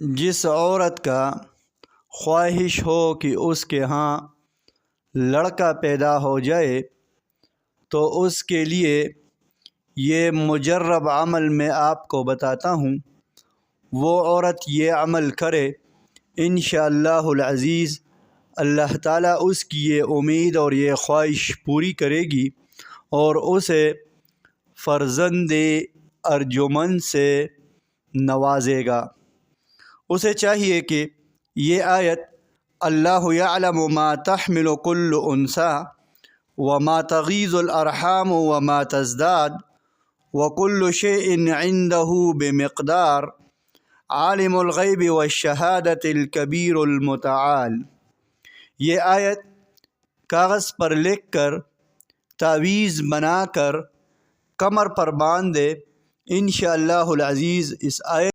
جس عورت کا خواہش ہو کہ اس کے ہاں لڑکا پیدا ہو جائے تو اس کے لیے یہ مجرب عمل میں آپ کو بتاتا ہوں، وہ عورت یہ عمل کرے انشاءاللہ العزیز اللہ تعالیٰ اس کی یہ امید اور یہ خواہش پوری کرے گی اور اسے فرزند ارجمند سے نوازے گا۔ اسے چاہیے کہ یہ آیت اللہ یعلم ما تحمل کل انثی وما تغیض الارحام وما تزداد وکل شیء عنده بمقدار عالم الغیب والشہادۃ الکبیر المتعال، یہ آیت کاغذ پر لکھ کر تعویذ بنا کر کمر پر باندھ دے، انشاءاللہ العزیز اس آیت